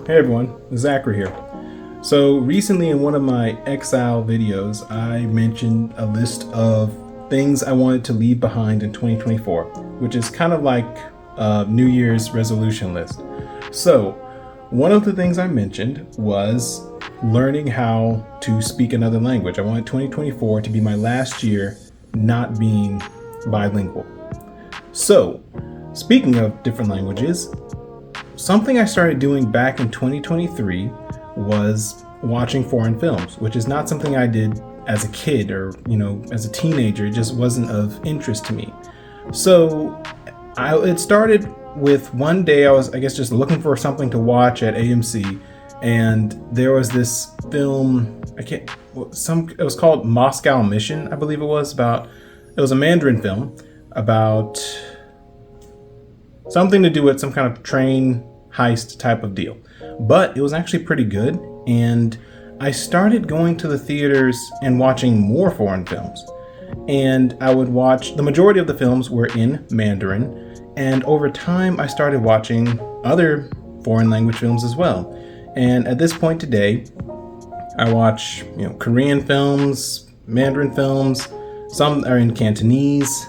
Hey everyone, Zachary here. So recently in one of my Exile videos, I mentioned a list of things I wanted to leave behind in 2024, which is kind of like a New Year's resolution list. So one of the things I mentioned was learning how to speak another language. I wanted 2024 to be my last year not being bilingual. So speaking of different languages, something I started doing back in 2023 was watching foreign films, which is not something I did as a kid or, as a teenager. It just wasn't of interest to me. So it started with one day I was, just looking for something to watch at AMC, and there was this film, it was called Moscow Mission, I believe it was a Mandarin film about something to do with some kind of train heist type of deal. But it was actually pretty good, and I started going to the theaters and watching more foreign films. And I would watch, the majority of the films were in Mandarin, and over time I started watching other foreign language films as well. And at this point today, I watch, Korean films, Mandarin films, some are in Cantonese,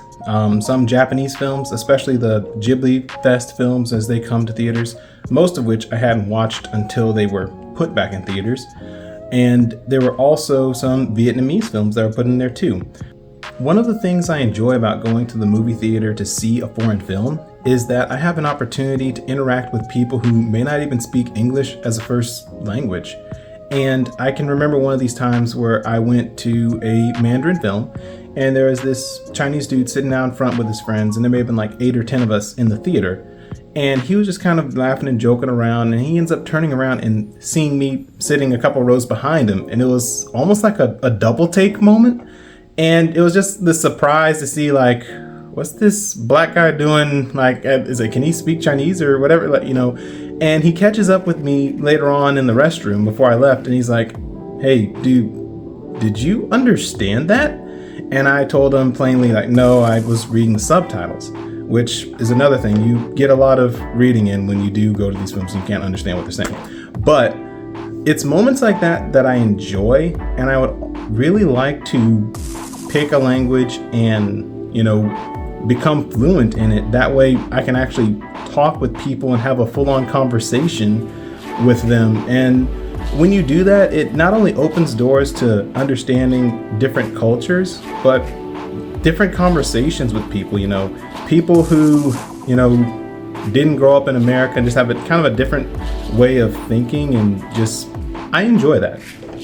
some Japanese films, especially the Ghibli Fest films as they come to theaters, most of which I hadn't watched until they were put back in theaters. And there were also some Vietnamese films that were put in there too. One of the things I enjoy about going to the movie theater to see a foreign film is that I have an opportunity to interact with people who may not even speak English as a first language. And I can remember one of these times where I went to a Mandarin film, and there was this Chinese dude sitting down front with his friends, and there may have been like 8 or 10 of us in the theater. And he was just kind of laughing and joking around, and he ends up turning around and seeing me sitting a couple rows behind him. And it was almost like a double take moment. And it was just the surprise to see, like, what's this black guy doing? Like, can he speak Chinese or whatever? And he catches up with me later on in the restroom before I left, and he's like, "Hey, dude, did you understand that?" And I told him plainly, like, no, I was reading the subtitles, which is another thing. You get a lot of reading in when you do go to these films and you can't understand what they're saying. But it's moments like that I enjoy, and I would really like to pick a language and, become fluent in it. That way I can actually talk with people and have a full-on conversation with them. And when you do that, it not only opens doors to understanding different cultures, but different conversations with people, people who, didn't grow up in America and just have a kind of a different way of thinking, and I enjoy that.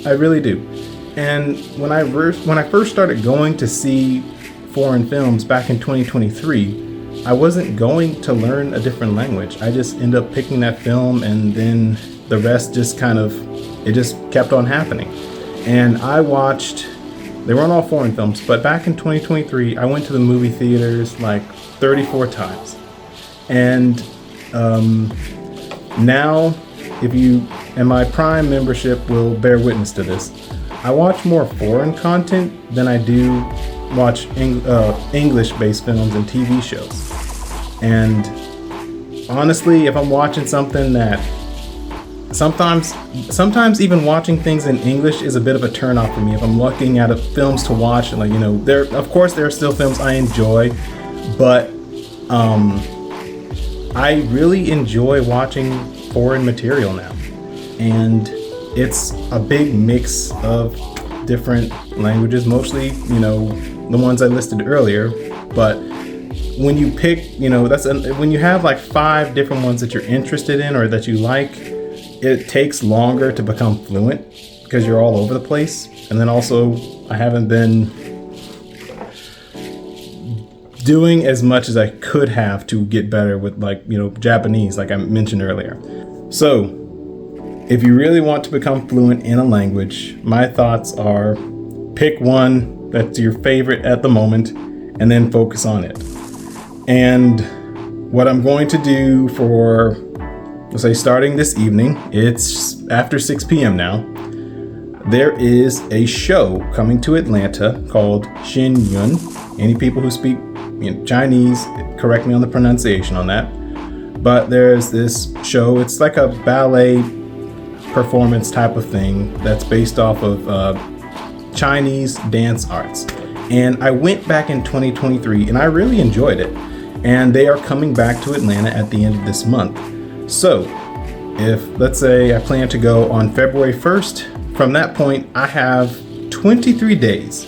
I really do. And when I first started going to see foreign films back in 2023, I wasn't going to learn a different language. I just ended up picking that film, and then the rest just kept on happening. And they weren't all foreign films, but back in 2023, I went to the movie theaters like 34 times. And now, and my Prime membership will bear witness to this, I watch more foreign content than I do watch English-based films and TV shows. And honestly, if I'm watching something that sometimes even watching things in English is a bit of a turn-off for me. If I'm looking at films to watch, there are still films I enjoy, but I really enjoy watching foreign material now. And it's a big mix of different languages, mostly, the ones I listed earlier. But when you pick, when you have like 5 different ones that you're interested in or that you like, it takes longer to become fluent because you're all over the place. And then also, I haven't been doing as much as I could have to get better with Japanese, like I mentioned earlier. So if you really want to become fluent in a language, my thoughts are pick one that's your favorite at the moment and then focus on it. And what I'm going to do for, let's say, starting this evening, it's after 6 p.m. now, there is a show coming to Atlanta called Xin Yun. Any people who speak Chinese, correct me on the pronunciation on that. But there's this show, it's like a ballet performance type of thing that's based off of Chinese dance arts. And I went back in 2023 and I really enjoyed it. And they are coming back to Atlanta at the end of this month. So if, let's say, I plan to go on February 1st, from that point, I have 23 days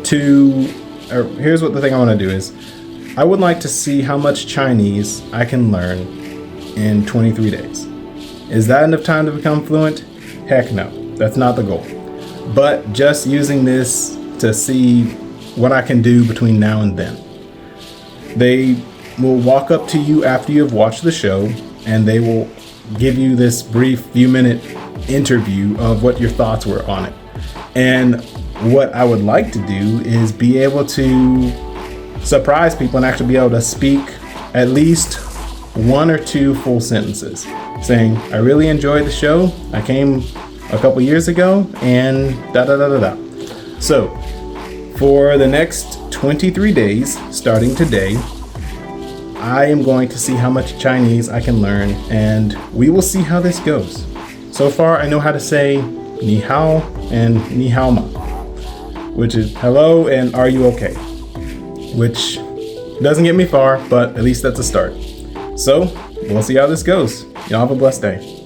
to, or here's what the thing I want to do is, I would like to see how much Chinese I can learn in 23 days. Is that enough time to become fluent? Heck no, that's not the goal. But just using this to see what I can do between now and then. They will walk up to you after you have watched the show and they will give you this brief few-minute interview of what your thoughts were on it. And what I would like to do is be able to surprise people and actually be able to speak at least 1 or 2 full sentences saying, I really enjoyed the show. I came a couple years ago and da da da da da. So for the next 23 days, starting today, I am going to see how much Chinese I can learn, and we will see how this goes. So far, I know how to say ni hao and ni hao ma, which is hello and are you okay? Which doesn't get me far, but at least that's a start. So we'll see how this goes. Y'all have a blessed day.